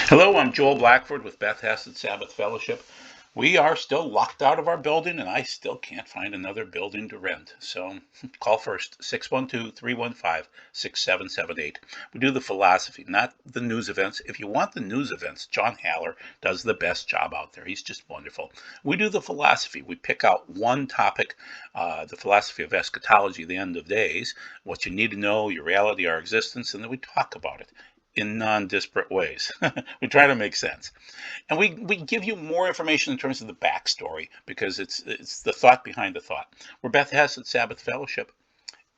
Hello, I'm Joel Blackford with Beth Hassid Sabbath Fellowship. We are still locked out of our building, and I still can't find another building to rent. So call first, 612-315-6778. We do the philosophy, not the news events. If you want the news events, John Haller does the best job out there. He's just wonderful. We do the philosophy. We pick out one topic, the philosophy of eschatology, the end of days, what you need to know, your reality, our existence, and then we talk about it in non-disparate ways. We try to make sense. And we give you more information in terms of the backstory because it's the thought behind the thought. We're Beth Hess at Sabbath Fellowship.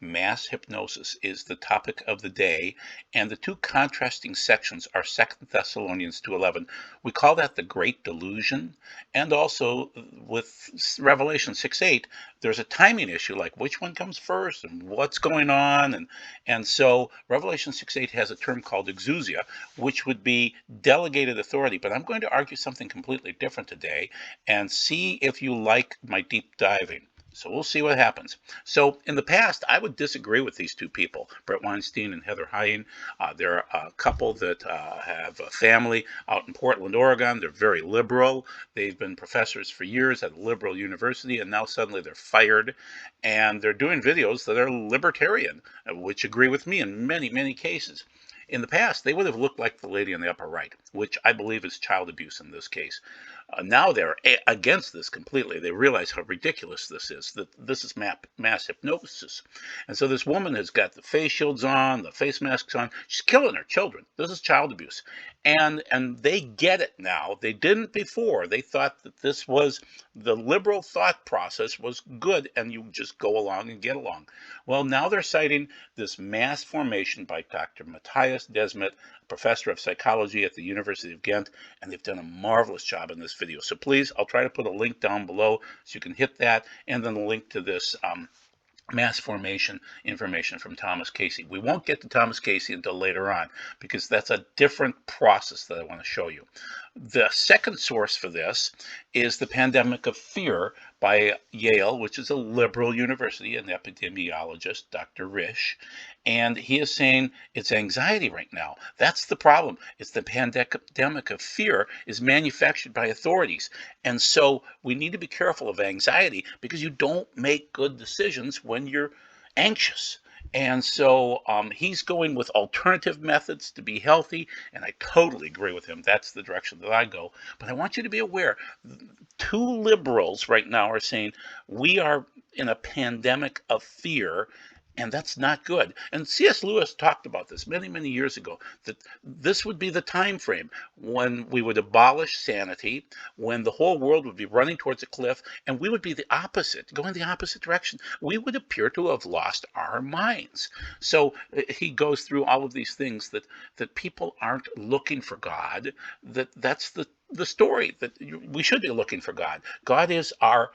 Mass hypnosis is the topic of the day, and the two contrasting sections are 2 Thessalonians 2:11. We call that the Great Delusion, and also with Revelation 6:8, there's a timing issue, like which one comes first and what's going on, and so Revelation 6:8 has a term called Exousia, which would be delegated authority. But I'm going to argue something completely different today, and see if you like my deep diving. So we'll see what happens. So in the past, I would disagree with these two people, Brett Weinstein and Heather Heying. They're a couple that have a family out in Portland, Oregon. They're very liberal. They've been professors for years at a liberal university, and now suddenly they're fired. And they're doing videos that are libertarian, which agree with me in many, many cases. In the past, they would have looked like the lady in the upper right, which I believe is child abuse in this case. Now they're against this completely. They realize how ridiculous this is, that this is mass hypnosis. And so this woman has got the face shields on, the face masks on. She's killing her children. This is child abuse. And they get it now. They didn't before. They thought that this was the liberal thought process was good and you just go along and get along. Well, now they're citing this mass formation by Dr. Matthias Desmet, professor of psychology at the University of Ghent, and they've done a marvelous job in this video. So please, I'll try to put a link down below so you can hit that, and then a link to this mass formation information from Thomas Casey. We won't get to Thomas Casey until later on because that's a different process that I want to show you. The second source for this is The Pandemic of Fear by Yale, which is a liberal university, an epidemiologist, Dr. Risch, and he is saying it's anxiety right now. That's the problem. It's the pandemic of fear is manufactured by authorities. And so we need to be careful of anxiety because you don't make good decisions when you're anxious. And so he's going with alternative methods to be healthy, and I totally agree with him. That's the direction that I go. But I want you to be aware, two liberals right now are saying we are in a pandemic of fear, and that's not good. And C.S. Lewis talked about this many, many years ago, that this would be the time frame when we would abolish sanity, when the whole world would be running towards a cliff, and we would be the opposite, going the opposite direction. We would appear to have lost our minds. So he goes through all of these things that people aren't looking for God, that's the story, that we should be looking for God. God is our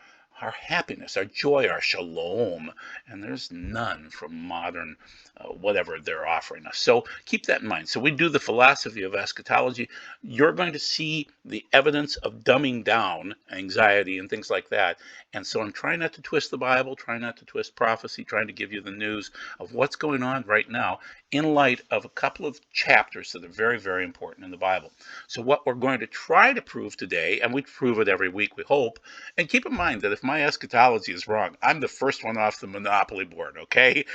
happiness, our joy, our shalom, and there's none from modern whatever they're offering us. So keep that in mind. So we do the philosophy of eschatology. You're going to see the evidence of dumbing down anxiety and things like that. And so I'm trying not to twist the Bible, trying not to twist prophecy, trying to give you the news of what's going on right now in light of a couple of chapters that are very, very important in the Bible. So what we're going to try to prove today, and we prove it every week, we hope, and keep in mind that if my eschatology is wrong, I'm the first one off the monopoly board, okay?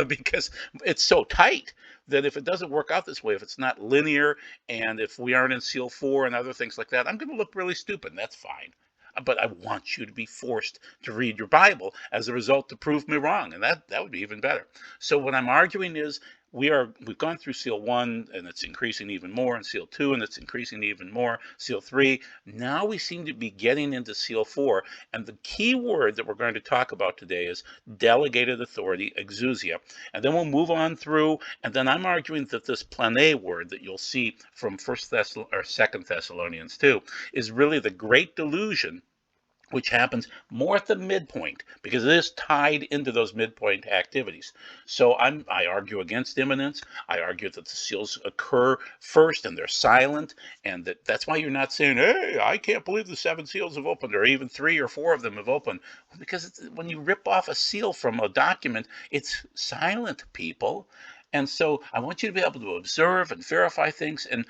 Because it's so tight that if it doesn't work out this way, if it's not linear, and if we aren't in seal 4 and other things like that, I'm going to look really stupid, and that's fine. But I want you to be forced to read your Bible as a result to prove me wrong, and that would be even better. So what I'm arguing is we've gone through seal 1 and it's increasing even more, and seal 2 and it's increasing even more, seal 3. Now we seem to be getting into seal 4, and the key word that we're going to talk about today is delegated authority, exousia. And then we'll move on through, and then I'm arguing that this plane word that you'll see from 2 Thessalonians 2 is really the great delusion, which happens more at the midpoint because it is tied into those midpoint activities. So I argue against imminence. I argue that the seals occur first and they're silent, and that's why you're not saying, hey, I can't believe the 7 seals have opened, or even 3 or 4 of them have opened. Because when you rip off a seal from a document, it's silent, people. And so I want you to be able to observe and verify things and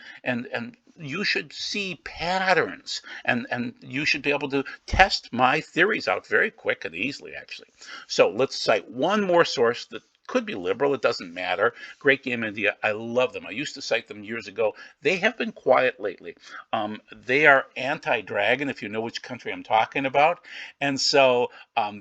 you should see patterns, and you should be able to test my theories out very quick and easily, actually. So let's cite one more source that could be liberal. It doesn't matter. Great Game India. I love them. I used to cite them years ago. They have been quiet lately. They are anti-dragon, if you know which country I'm talking about. And so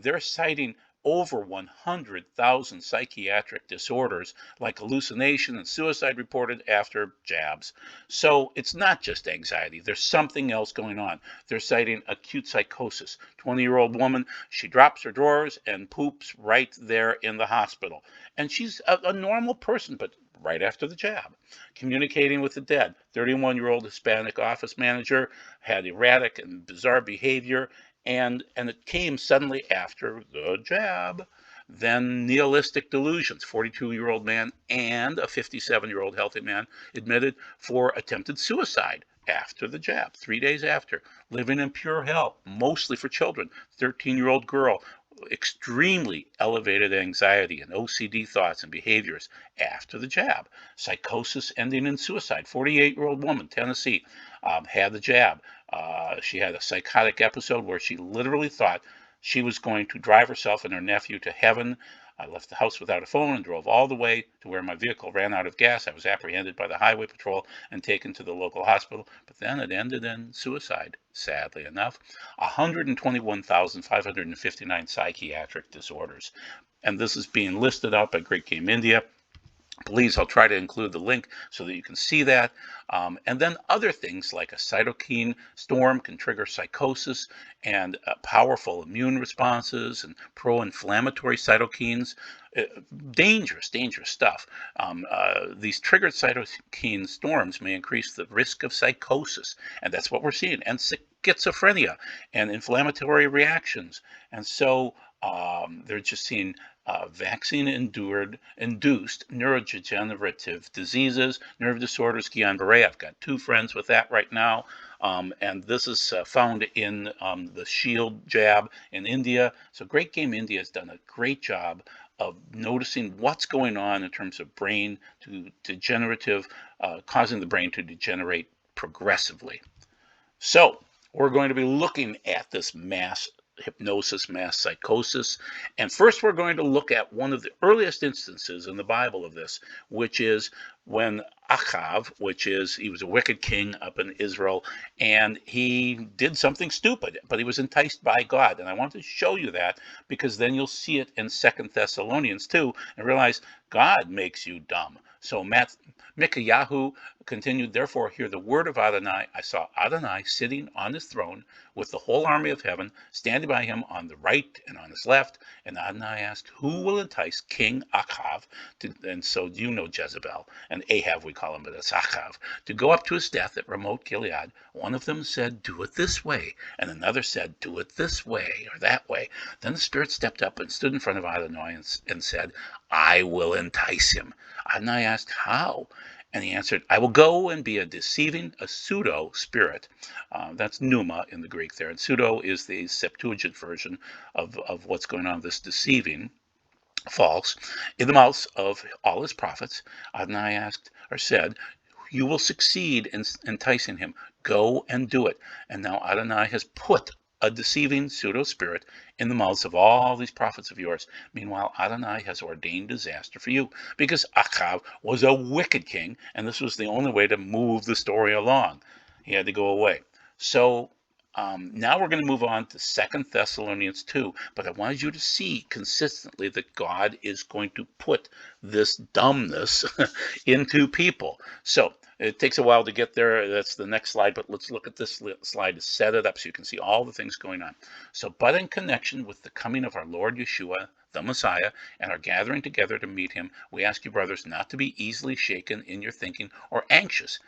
they're citing over 100,000 psychiatric disorders like hallucination and suicide reported after jabs. So it's not just anxiety. There's something else going on. They're citing acute psychosis. 20-year-old woman, she drops her drawers and poops right there in the hospital. And she's a normal person, but right after the jab. Communicating with the dead. 31-year-old Hispanic office manager had erratic and bizarre behavior, and it came suddenly after the jab. Then nihilistic delusions. 42-year-old man and a 57-year-old healthy man admitted for attempted suicide after the jab, 3 days after. Living in pure hell, mostly for children. 13-year-old girl, extremely elevated anxiety and OCD thoughts and behaviors after the jab. Psychosis ending in suicide. 48-year-old woman, Tennessee, had the jab. She had a psychotic episode where she literally thought she was going to drive herself and her nephew to heaven. I left the house without a phone and drove all the way to where my vehicle ran out of gas. I was apprehended by the highway patrol and taken to the local hospital, but then it ended in suicide, sadly enough. 121,559 psychiatric disorders. And this is being listed out by Great Game India. Please, I'll try to include the link so that you can see that. And then other things like a cytokine storm can trigger psychosis and powerful immune responses and pro-inflammatory cytokines. Dangerous, dangerous stuff. These triggered cytokine storms may increase the risk of psychosis, and that's what we're seeing, and schizophrenia and inflammatory reactions. And so they're just seeing vaccine-induced neurodegenerative diseases, nerve disorders, Guillain-Barré. I've got 2 friends with that right now, and this is found in the Shield jab in India. So Great Game India has done a great job of noticing what's going on in terms of brain to degenerative, causing the brain to degenerate progressively. So we're going to be looking at this mass hypnosis, mass psychosis. And first we're going to look at one of the earliest instances in the Bible of this, which is when Achav, he was a wicked king up in Israel, and he did something stupid, but he was enticed by God. And I want to show you that because then you'll see it in 2 Thessalonians 2 and realize God makes you dumb. So Mihha'el continued, therefore hear the word of Adonai. I saw Adonai sitting on his throne with the whole army of heaven standing by him on the right and on his left. And Adonai asked, who will entice King Achav, and so you know Jezebel, and Ahab we call him, but it's Achav, to go up to his death at Ramoth Gilead? One of them said, do it this way, and another said, do it this way or that way. Then the Spirit stepped up and stood in front of Adonai and said, I will entice him. Adonai asked, how? And he answered, I will go and be a deceiving, a pseudo spirit. That's pneuma in the Greek there. And pseudo is the Septuagint version of what's going on, this deceiving, false, in the mouths of all his prophets. Adonai asked or said, you will succeed in enticing him. Go and do it. And now Adonai has put a deceiving pseudo spirit in the mouths of all these prophets of yours. Meanwhile, Adonai has ordained disaster for you, because Achav was a wicked king, and this was the only way to move the story along. He had to go away. So now we're going to move on to 2 Thessalonians 2, but I wanted you to see consistently that God is going to put this dumbness into people. So it takes a while to get there. That's the next slide, but let's look at this slide to set it up so you can see all the things going on. So, but in connection with the coming of our Lord Yeshua, the Messiah, and our gathering together to meet him, we ask you, brothers, not to be easily shaken in your thinking or anxious.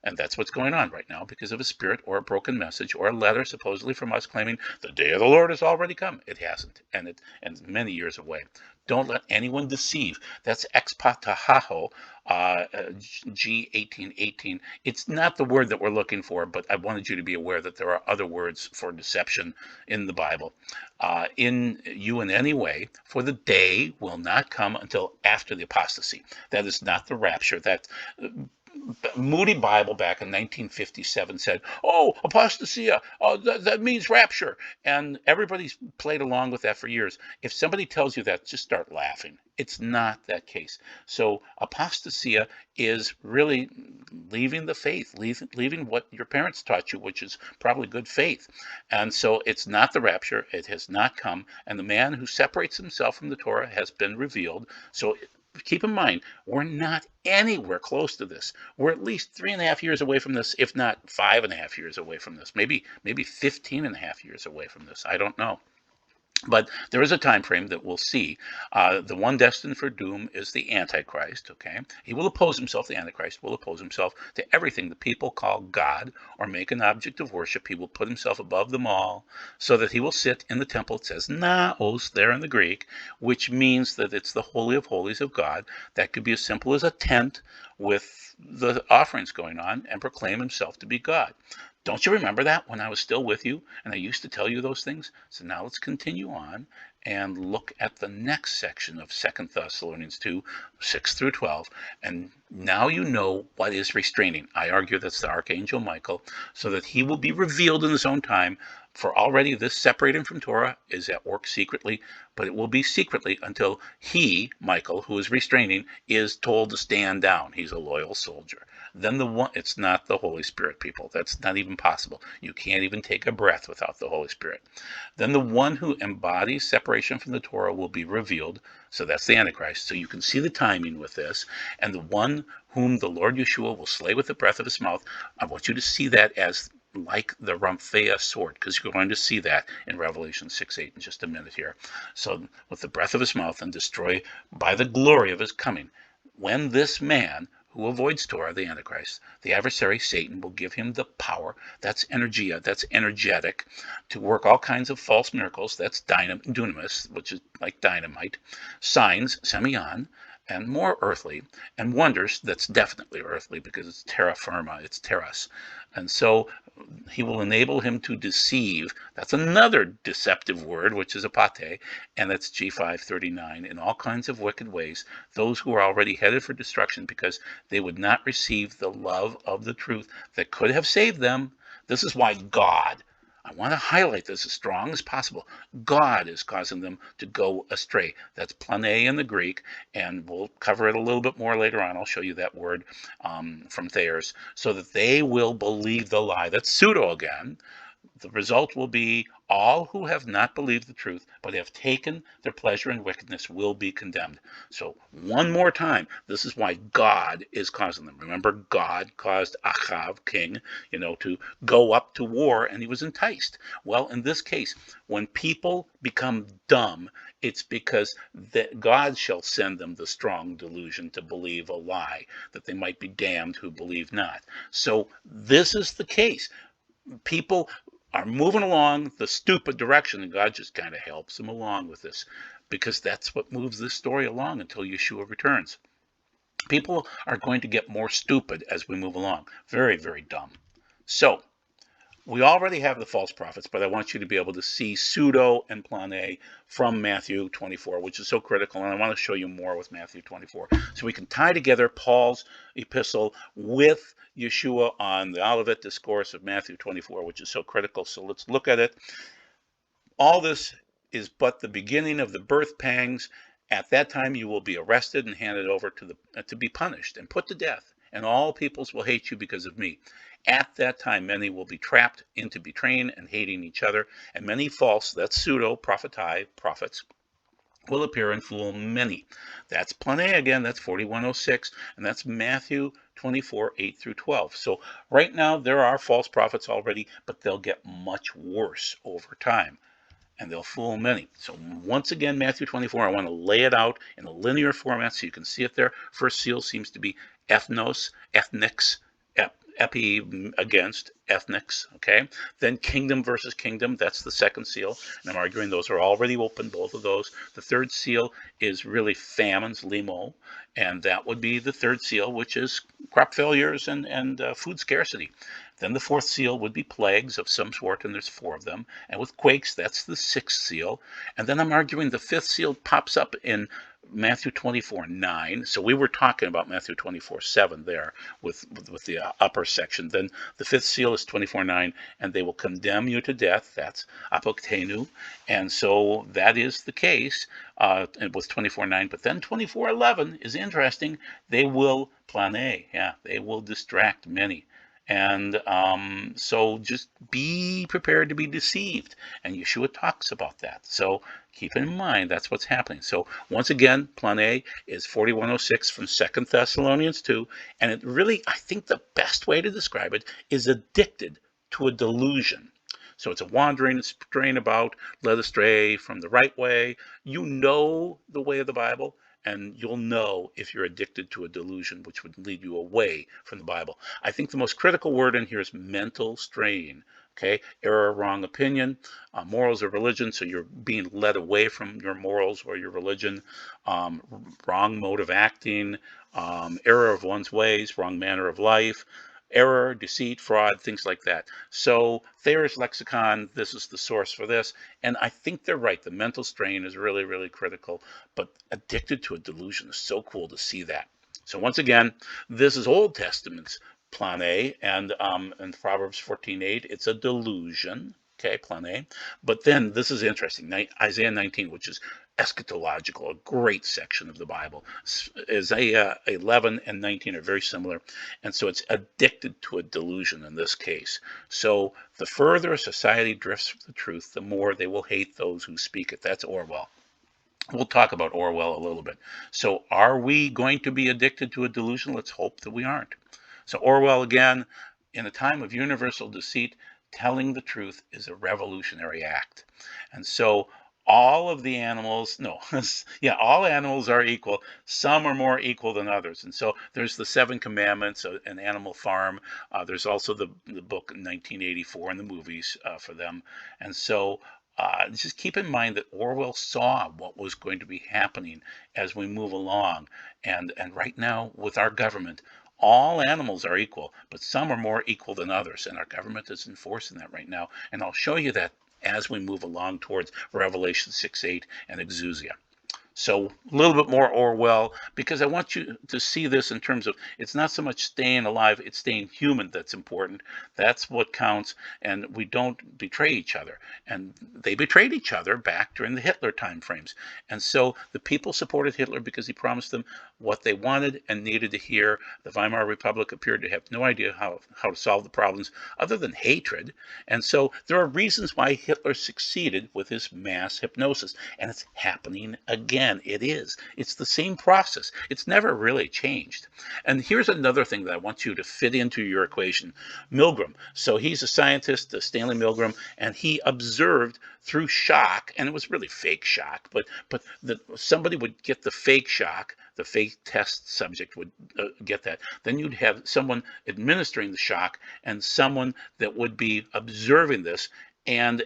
And that's what's going on right now because of a spirit or a broken message or a letter supposedly from us claiming the day of the Lord has already come. It hasn't, and it's many years away. Don't let anyone deceive. That's expatahaho, G1818. It's not the word that we're looking for, but I wanted you to be aware that there are other words for deception in the Bible. In you in any way, for the day will not come until after the apostasy. That is not the rapture. That Moody Bible back in 1957 said, "Oh, apostasia, that means rapture," and everybody's played along with that for years. If somebody tells you that, just start laughing. It's not that case. So apostasia is really leaving the faith, leaving what your parents taught you, which is probably good faith. And so it's not the rapture. It has not come. And the man who separates himself from the Torah has been revealed. So keep in mind, we're not anywhere close to this. We're at least 3.5 years away from this, if not 5.5 years away from this. Maybe 15.5 years away from this. I don't know. But there is a time frame that we'll see. The one destined for doom is the Antichrist, okay? He will oppose himself, the Antichrist will oppose himself to everything the people call God or make an object of worship. He will put himself above them all so that he will sit in the temple. It says Naos there in the Greek, which means that it's the Holy of Holies of God. That could be as simple as a tent with the offerings going on and proclaim himself to be God. Don't you remember that when I was still with you and I used to tell you those things? So now let's continue on and look at the next section of 2 Thessalonians 2, 6 through 12. And now you know what is restraining. I argue that's the Archangel Michael, so that he will be revealed in his own time. For already this separating from Torah is at work secretly, but it will be secretly until he, Michael, who is restraining, is told to stand down. He's a loyal soldier. Then the one, it's not the Holy Spirit, people. That's not even possible. You can't even take a breath without the Holy Spirit. Then the one who embodies separation from the Torah will be revealed. So that's the Antichrist. So you can see the timing with this. And the one whom the Lord Yeshua will slay with the breath of his mouth, I want you to see that as like the Ramphea sword, because you're going to see that in Revelation 6:8 in just a minute here. So with the breath of his mouth and destroy by the glory of his coming. When this man who avoids Torah, the Antichrist, the adversary, Satan, will give him the power, that's energia, that's energetic, to work all kinds of false miracles, that's dunamis, which is like dynamite, signs, semeion, and more earthly, and wonders, that's definitely earthly because it's terra firma, it's terras. And so he will enable him to deceive. That's another deceptive word, which is apate, and that's G539, in all kinds of wicked ways, those who are already headed for destruction because they would not receive the love of the truth that could have saved them. This is why God, I want to highlight this as strong as possible, God is causing them to go astray. That's plane in the Greek, and we'll cover it a little bit more later on. I'll show you that word from Thayers, so that they will believe the lie. That's pseudo again. The result will be all who have not believed the truth, but have taken their pleasure in wickedness, will be condemned. So one more time, this is why God is causing them. Remember, God caused Achav, king, to go up to war, and he was enticed. Well, in this case, when people become dumb, it's because God shall send them the strong delusion to believe a lie, that they might be damned who believe not. So this is the case. People are moving along the stupid direction, and God just kind of helps them along with this, because that's what moves this story along until Yeshua returns. People are going to get more stupid as we move along. Very, very dumb. So we already have the false prophets, but I want you to be able to see pseudo and plane from Matthew 24, which is so critical, and I want to show you more with Matthew 24. So we can tie together Paul's epistle with Yeshua on the Olivet Discourse of Matthew 24, which is so critical. So let's look at it. All this is but the beginning of the birth pangs. At that time you will be arrested and handed over to be punished and put to death, and all peoples will hate you because of me. At that time, many will be trapped into betraying and hating each other, and many false, that's pseudo, prophets, will appear and fool many. That's plane again, that's 4106, and that's Matthew 24, 8 through 12. So right now, there are false prophets already, but they'll get much worse over time, and they'll fool many. So once again, Matthew 24, I want to lay it out in a linear format so you can see it there. First seal seems to be ethnos, ethnics, epi against ethnics, okay? Then kingdom versus kingdom, that's the second seal, and I'm arguing those are already open, both of those. The third seal is really famines, limo, and that would be the third seal, which is crop failures and food scarcity. Then the fourth seal would be plagues of some sort, and there's 4 of them. And with quakes, that's the 6th seal. And then I'm arguing the 5th seal pops up in Matthew 24:9. So we were talking about Matthew 24:7 there with the upper section. Then the fifth seal is 24:9, and they will condemn you to death. That's apoktenu. And so that is the case with 24:9. But then 24:11 is interesting. They will plane. Yeah, they will distract many. And so just be prepared to be deceived. And Yeshua talks about that. So keep in mind that's what's happening. So once again, plane is 4106 from 2 Thessalonians 2. And it really, I think the best way to describe it is addicted to a delusion. So it's a wandering, straying about, led astray from the right way. You know the way of the Bible, and you'll know if you're addicted to a delusion, which would lead you away from the Bible. I think the most critical word in here is mental strain. Okay, error, wrong opinion, morals of religion. So you're being led away from your morals or your religion, wrong mode of acting, error of one's ways, wrong manner of life, error, deceit, fraud, things like that. So Thayer's lexicon, this is the source for this. And I think they're right. The mental strain is really, really critical. But addicted to a delusion is so cool to see that. So once again, this is Old Testament's plane, and in Proverbs 14:8, it's a delusion. Okay, plane. But then this is interesting. Isaiah 19, which is eschatological, a great section of the Bible. Isaiah 11 and 19 are very similar. And so it's addicted to a delusion in this case. So the further a society drifts from the truth, the more they will hate those who speak it. That's Orwell. We'll talk about Orwell a little bit. So are we going to be addicted to a delusion? Let's hope that we aren't. So Orwell again, in a time of universal deceit, telling the truth is a revolutionary act. And so all of the animals, no, yeah, all animals are equal. Some are more equal than others. And so there's the Seven Commandments, an Animal Farm. There's also the book in 1984 and the movies for them. And so just keep in mind that Orwell saw what was going to be happening as we move along. And right now with our government, all animals are equal, but some are more equal than others. And our government is enforcing that right now. And I'll show you that as we move along towards Revelation 6:8 and Exousia. So a little bit more Orwell, because I want you to see this in terms of it's not so much staying alive, it's staying human that's important. That's what counts, and we don't betray each other. And they betrayed each other back during the Hitler time frames. And so the people supported Hitler because he promised them what they wanted and needed to hear. The Weimar Republic appeared to have no idea how to solve the problems other than hatred. And so there are reasons why Hitler succeeded with his mass hypnosis, and it's happening again. It is. It's the same process. It's never really changed. And here's another thing that I want you to fit into your equation. Milgram. So he's a scientist, Stanley Milgram, and he observed through shock, and it was really fake shock, but somebody would get the fake shock, the fake test subject would get that. Then you'd have someone administering the shock and someone that would be observing this, and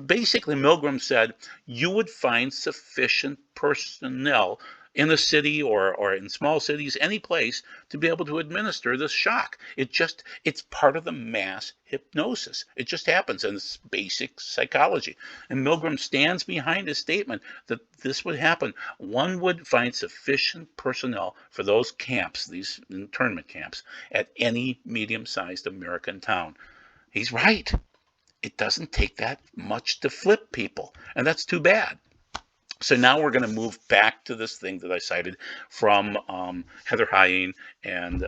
basically Milgram said you would find sufficient personnel in a city or in small cities, any place, to be able to administer this shock. It's part of the mass hypnosis. It just happens, and it's basic psychology. And Milgram stands behind his statement that this would happen. One would find sufficient personnel for those camps, these internment camps, at any medium-sized American town. He's right. It doesn't take that much to flip people, and that's too bad. So now we're going to move back to this thing that I cited from Heather Heying and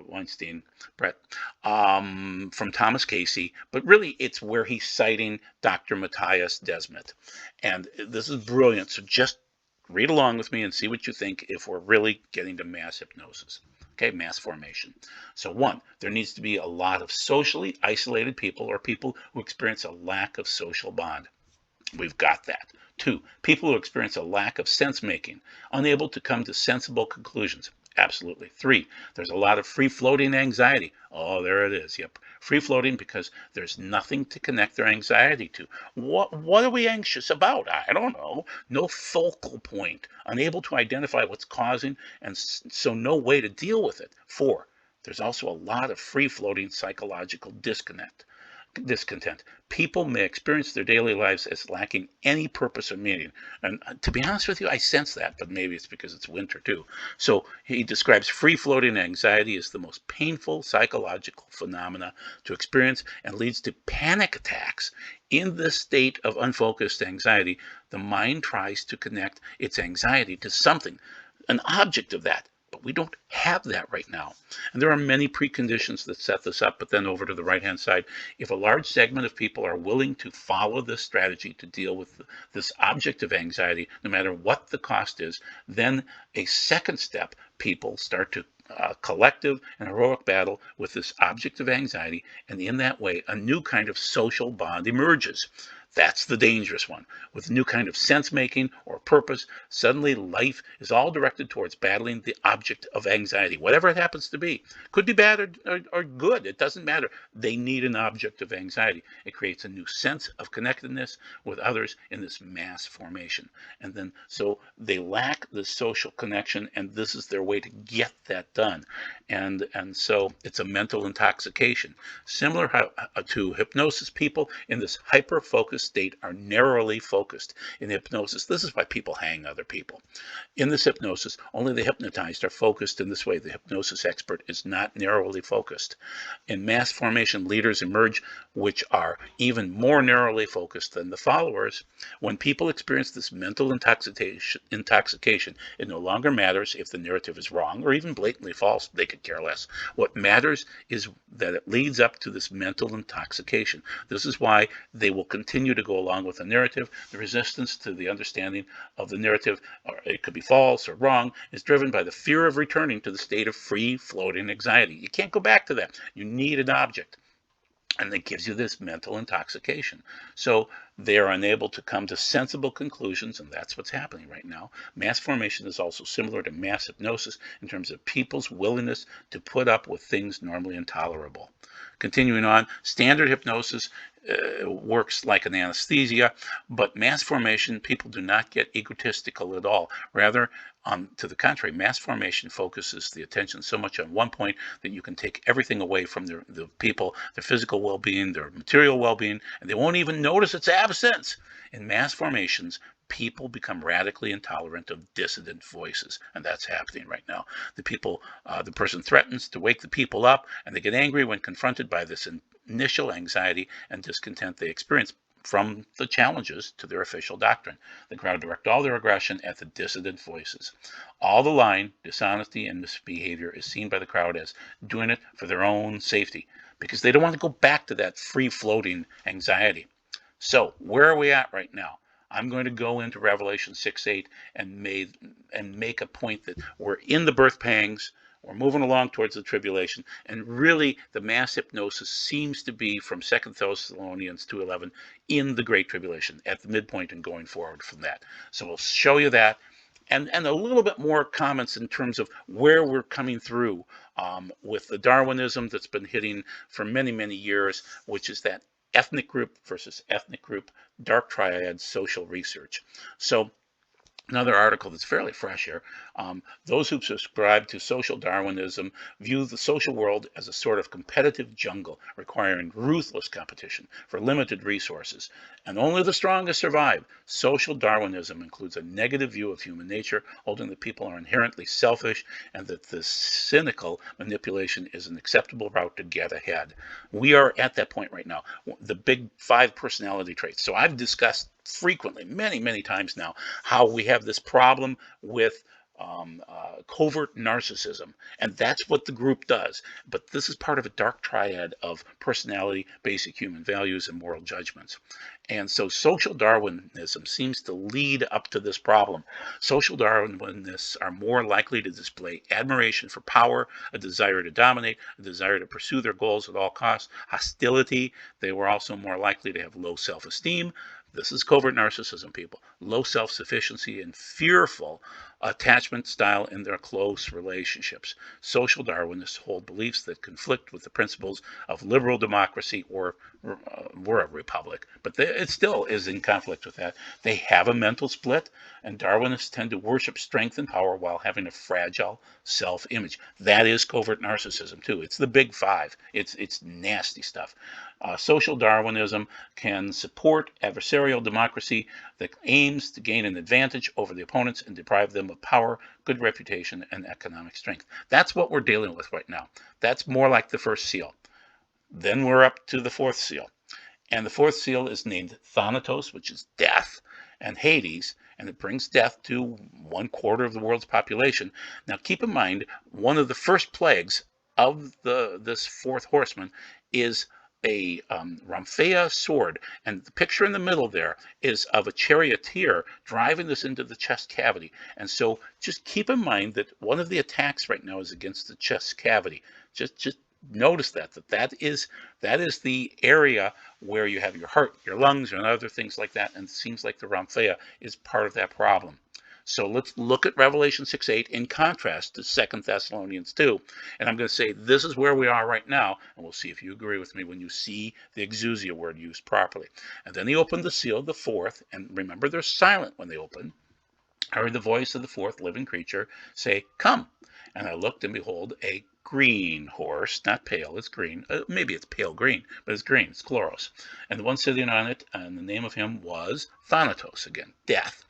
Weinstein, Brett, from Thomas Casey, but really it's where he's citing Dr. Matthias Desmet. And this is brilliant, so just read along with me and see what you think if we're really getting to mass hypnosis. Okay, mass formation. So one, there needs to be a lot of socially isolated people or people who experience a lack of social bond. We've got that. Two, people who experience a lack of sense-making, unable to come to sensible conclusions. Absolutely. Three, there's a lot of free-floating anxiety. Oh, there it is. Yep. Free-floating because there's nothing to connect their anxiety to. What are we anxious about? I don't know. No focal point. Unable to identify what's causing, and so no way to deal with it. Four, there's also a lot of free-floating psychological disconnect. discontent. People may experience their daily lives as lacking any purpose or meaning. And to be honest with you, I sense that, but maybe it's because it's winter too. So he describes free-floating anxiety as the most painful psychological phenomena to experience and leads to panic attacks. In this state of unfocused anxiety, the mind tries to connect its anxiety to something, an object of that. But we don't have that right now. And there are many preconditions that set this up. But then over to the right-hand side, if a large segment of people are willing to follow this strategy to deal with this object of anxiety, no matter what the cost is, then a second step, people start to collective and heroic battle with this object of anxiety. And in that way, a new kind of social bond emerges. That's the dangerous one. With a new kind of sense-making or purpose, suddenly life is all directed towards battling the object of anxiety, whatever it happens to be. Could be bad or good. It doesn't matter. They need an object of anxiety. It creates a new sense of connectedness with others in this mass formation. And then, so they lack the social connection, and this is their way to get that done. And so it's a mental intoxication. Similar to hypnosis, people in this hyper-focused state are narrowly focused. In hypnosis, this is why people hang other people. In this hypnosis, only the hypnotized are focused in this way. The hypnosis expert is not narrowly focused. In mass formation, leaders emerge which are even more narrowly focused than the followers. When people experience this mental intoxication, it no longer matters if the narrative is wrong or even blatantly false. They could care less. What matters is that it leads up to this mental intoxication. This is why they will continue to go along with the narrative. The resistance to the understanding of the narrative, or it could be false or wrong, is driven by the fear of returning to the state of free-floating anxiety. You can't go back to that. You need an object. And it gives you this mental intoxication. So they are unable to come to sensible conclusions, and that's what's happening right now. Mass formation is also similar to mass hypnosis in terms of people's willingness to put up with things normally intolerable. Continuing on, standard hypnosis works like an anesthesia, but mass formation, people do not get egotistical at all. Rather, to the contrary, mass formation focuses the attention so much on one point that you can take everything away from the people, their physical well-being, their material well-being, and they won't even notice its absence. In mass formations, people become radically intolerant of dissident voices, and that's happening right now. The person threatens to wake the people up, and they get angry when confronted by this initial anxiety and discontent they experience from the challenges to their official doctrine. The crowd direct all their aggression at the dissident voices. All the lying, dishonesty, and misbehavior is seen by the crowd as doing it for their own safety, because they don't want to go back to that free-floating anxiety. So where are we at right now? I'm going to go into Revelation 6:8 and make a point that we're in the birth pangs. We're moving along towards the tribulation, and really the mass hypnosis seems to be from 2 Thessalonians 2:11 in the Great Tribulation, at the midpoint and going forward from that. So we'll show you that, and a little bit more comments in terms of where we're coming through with the Darwinism that's been hitting for many, many years, which is that ethnic group versus ethnic group, dark triad social research. So another article that's fairly fresh here. Those who subscribe to social Darwinism view the social world as a sort of competitive jungle requiring ruthless competition for limited resources, and only the strongest survive. Social Darwinism includes a negative view of human nature, holding that people are inherently selfish and that this cynical manipulation is an acceptable route to get ahead. We are at that point right now. The big 5 personality traits. So I've discussed frequently, many times now, how we have this problem with covert narcissism, and that's what the group does. But this is part of a dark triad of personality, basic human values, and moral judgments. And so social Darwinism seems to lead up to this problem. Social Darwinists are more likely to display admiration for power, a desire to dominate, a desire to pursue their goals at all costs, hostility. They were also more likely to have low self-esteem, This is covert narcissism, people. Low self-sufficiency and fearful attachment style in their close relationships. Social Darwinists hold beliefs that conflict with the principles of liberal democracy, or we're a republic, but it still is in conflict with that. They have a mental split, and Darwinists tend to worship strength and power while having a fragile self-image. That is covert narcissism too. It's the big five. It's nasty stuff. Social Darwinism can support adversarial democracy that aims to gain an advantage over the opponents and deprive them of power, good reputation, and economic strength. That's what we're dealing with right now. That's more like the first seal. Then we're up to the fourth seal. And the fourth seal is named Thanatos, which is death, and Hades, and it brings death to 1/4 of the world's population. Now, keep in mind, one of the first plagues of this fourth horseman is a Rhamphea sword, and the picture in the middle there is of a charioteer driving this into the chest cavity. And so just keep in mind that one of the attacks right now is against the chest cavity. Just notice that is the area where you have your heart, your lungs, and other things like that, and it seems like the Rhamphea is part of that problem. So let's look at Revelation 6:8 in contrast to 2 Thessalonians 2. And I'm going to say this is where we are right now, and we'll see if you agree with me when you see the Exousia word used properly. And then he opened the seal, the fourth, and remember they're silent when they open. I heard the voice of the fourth living creature say, "Come." And I looked, and behold, a green horse, not pale, it's green. Maybe it's pale green, but it's green, it's chloros. And the one sitting on it, and the name of him was Thanatos, again, death.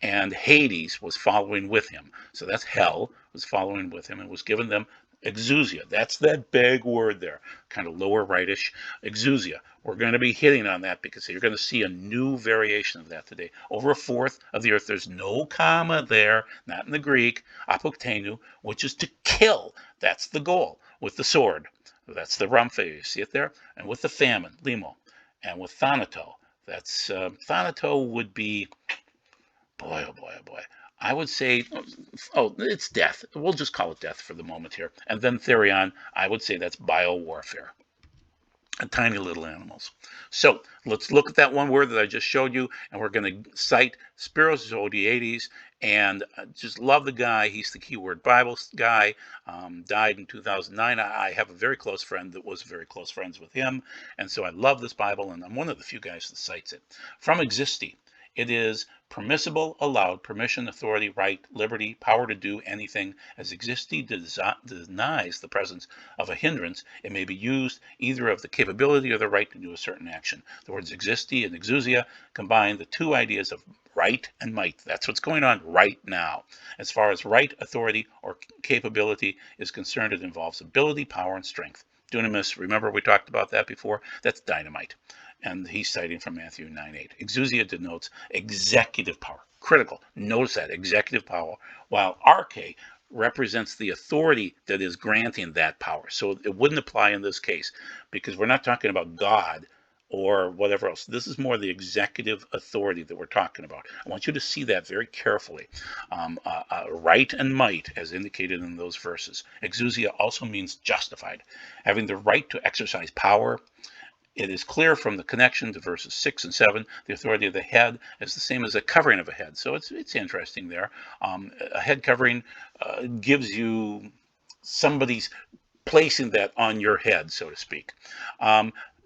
And Hades was following with him. So that's hell, was following with him, and was given them Exousia. That's that big word there, kind of lower rightish. Exousia. We're going to be hitting on that because you're going to see a new variation of that today. Over 1/4 of the earth, there's no comma there, not in the Greek, apoktenu, which is to kill. That's the goal with the sword. That's the Rhamphea. You see it there? And with the famine, limo. And with Thanato, that's Thanato would be, boy, oh boy, oh boy. I would say, it's death. We'll just call it death for the moment here. And then Therion, I would say that's biowarfare. Tiny little animals. So let's look at that one word that I just showed you, and we're going to cite Spiros Zodhiates, and just love the guy. He's the Keyword Bible guy, died in 2009. I have a very close friend that was very close friends with him, and so I love this Bible, and I'm one of the few guys that cites it. From Existi, it is permissible, allowed, permission, authority, right, liberty, power to do anything. As Existi denies the presence of a hindrance, it may be used either of the capability or the right to do a certain action. The words Existi and Exousia combine the two ideas of right and might. That's what's going on right now. As far as right, authority, or capability is concerned, it involves ability, power, and strength. Dunamis, remember we talked about that before? That's dynamite. And he's citing from Matthew 9:8. Exousia denotes executive power, critical. Notice that, executive power, while arche represents the authority that is granting that power. So it wouldn't apply in this case because we're not talking about God or whatever else. This is more the executive authority that we're talking about. I want you to see that very carefully. Right and might, as indicated in those verses. Exousia also means justified, having the right to exercise power. It is clear from the connection to verses 6 and 7, the authority of the head is the same as a covering of a head. So it's interesting there. A head covering gives you somebody's placing that on your head, so to speak.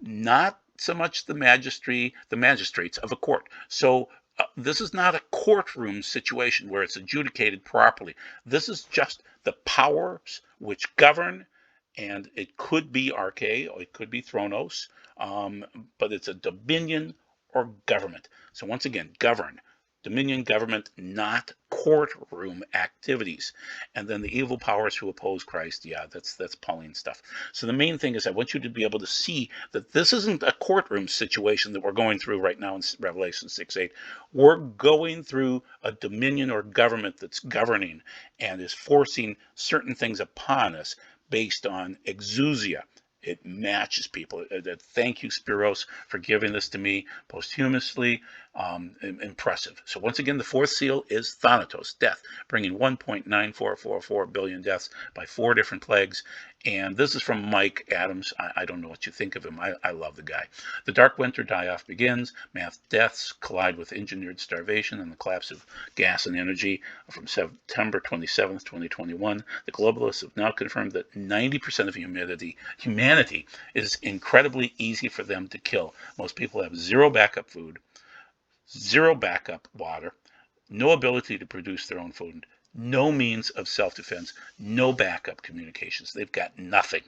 Not so much the magistrates of a court. So this is not a courtroom situation where it's adjudicated properly. This is just the powers which govern, and it could be arche or it could be thronos, but it's a dominion or government. So once again, govern, dominion, government, not courtroom activities. And then the evil powers who oppose Christ, yeah, that's Pauline stuff. So the main thing is I want you to be able to see that this isn't a courtroom situation that we're going through right now in Revelation 6:8. We're going through a dominion or government that's governing and is forcing certain things upon us based on exousia. It matches people. Thank you, Spiros, for giving this to me posthumously. Impressive. So once again, the fourth seal is Thanatos, death, bringing 1.9444 billion deaths by 4 different plagues. And this is from Mike Adams. I don't know what you think of him. I love the guy. The dark winter die-off begins. Mass deaths collide with engineered starvation and the collapse of gas and energy. From September 27th, 2021, the globalists have now confirmed that 90% of humanity is incredibly easy for them to kill. Most people have zero backup food, zero backup water, no ability to produce their own food, no means of self-defense, no backup communications. They've got nothing.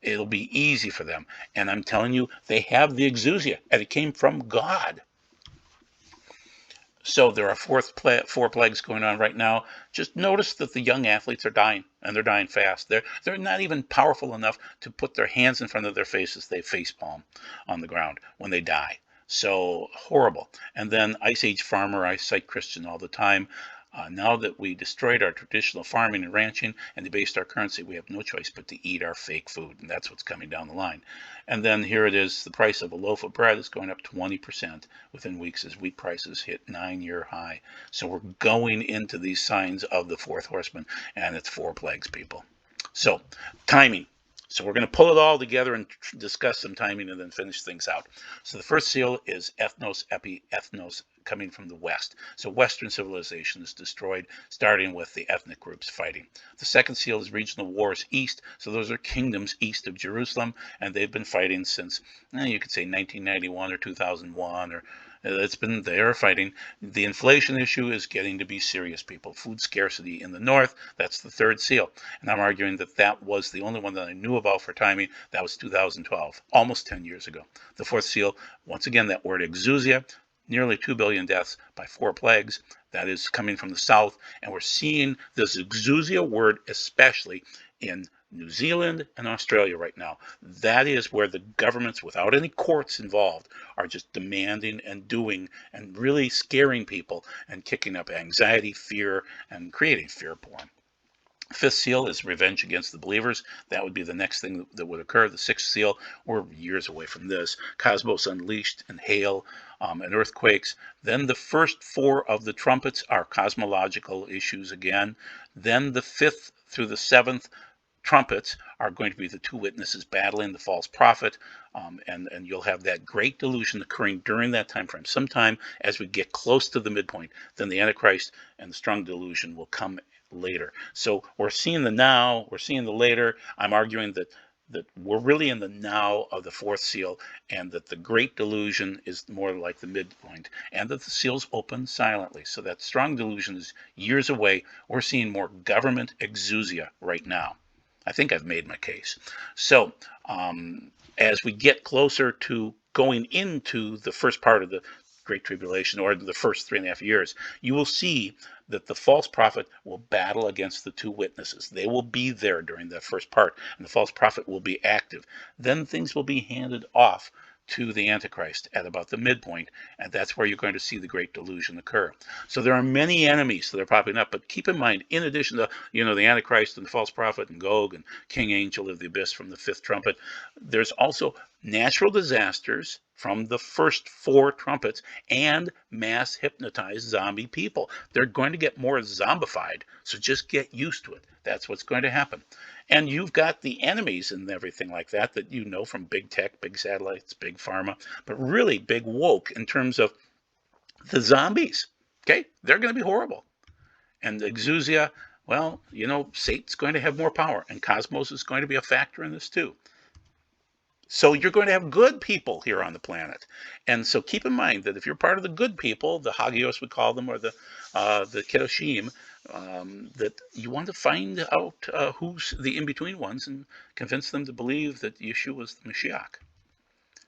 It'll be easy for them. And I'm telling you, they have the Exousia, and it came from God. So there are four plagues going on right now. Just notice that the young athletes are dying, and they're dying fast. They're not even powerful enough to put their hands in front of their faces. They facepalm on the ground when they die. So horrible. And then Ice Age Farmer, I cite Christian all the time. Now that we destroyed our traditional farming and ranching and debased our currency, we have no choice but to eat our fake food. And that's what's coming down the line. And then here it is. The price of a loaf of bread is going up 20% within weeks as wheat prices hit 9-year high. So we're going into these signs of the fourth horseman, and it's four plagues, people. So timing. So we're going to pull it all together and discuss some timing and then finish things out. So the first seal is Ethnos, Ethnos, coming from the West. So Western civilization is destroyed, starting with the ethnic groups fighting. The second seal is regional wars east. So those are kingdoms east of Jerusalem, and they've been fighting since, you could say 1991 or 2001 or they are fighting. The inflation issue is getting to be serious, people. Food scarcity in the north, that's the third seal. And I'm arguing that that was the only one that I knew about for timing. That was 2012, almost 10 years ago. The fourth seal, once again, that word Exousia, nearly 2 billion deaths by four plagues. That is coming from the south. And we're seeing this Exousia word especially in New Zealand and Australia right now. That is where the governments, without any courts involved, are just demanding and doing and really scaring people and kicking up anxiety, fear, and creating fear porn. Fifth seal is revenge against the believers. That would be the next thing that would occur. The sixth seal, we're years away from this. Cosmos unleashed and hail and earthquakes. Then the first four of the trumpets are cosmological issues again. Then the fifth through the seventh trumpets are going to be the two witnesses battling the false prophet, and you'll have that great delusion occurring during that time frame. Sometime as we get close to the midpoint, then the Antichrist and the strong delusion will come later. So we're seeing the now, we're seeing the later. I'm arguing that we're really in the now of the fourth seal, and that the great delusion is more like the midpoint, and that the seals open silently. So that strong delusion is years away. We're seeing more government exousia right now. I think I've made my case. So as we get closer to going into the first part of the Great Tribulation, or the first 3.5 years, you will see that the false prophet will battle against the two witnesses. They will be there during that first part, and the false prophet will be active. Then things will be handed off to the Antichrist at about the midpoint, and that's where you're going to see the Great Delusion occur. So there are many enemies that are popping up, but keep in mind, in addition to the Antichrist and the false prophet and Gog and King Angel of the Abyss from the fifth trumpet, there's also natural disasters from the first four trumpets and mass hypnotized zombie people. They're going to get more zombified, so just get used to it. That's what's going to happen. And you've got the enemies and everything like that you know from big tech, big satellites, big pharma, but really big woke in terms of the zombies. Okay? They're going to be horrible. And the Exousia, well, Satan's going to have more power, and Cosmos is going to be a factor in this too. So you're going to have good people here on the planet. And so keep in mind that if you're part of the good people, the Hagios we call them, or the Kedoshim, that you want to find out who's the in-between ones and convince them to believe that Yeshua is the Mashiach.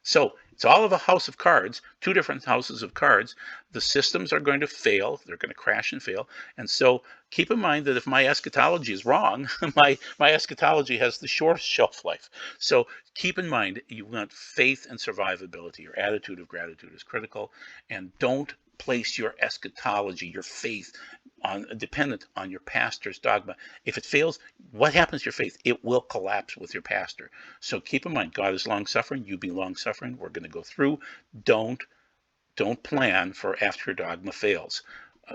So it's all of a house of cards, two different houses of cards. The systems are going to fail. They're going to crash and fail. And so keep in mind that if my eschatology is wrong, my eschatology has the shortest shelf life. So keep in mind, you want faith and survivability. Your attitude of gratitude is critical. And don't place your eschatology, your faith, dependent on your pastor's dogma. If it fails, what happens to your faith? It will collapse with your pastor. So keep in mind, God is long-suffering. You be long-suffering. We're going to go through. Don't plan for after your dogma fails.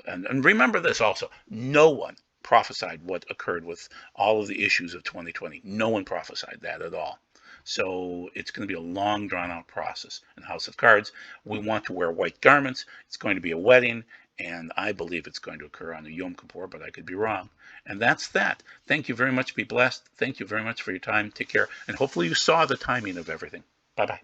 And remember this also. No one, prophesied what occurred with all of the issues of 2020. No one prophesied that at all. So it's going to be a long, drawn-out process. In House of Cards, we want to wear white garments. It's going to be a wedding, and I believe it's going to occur on the Yom Kippur, but I could be wrong. And that's that. Thank you very much. Be blessed. Thank you very much for your time. Take care. And hopefully you saw the timing of everything. Bye-bye.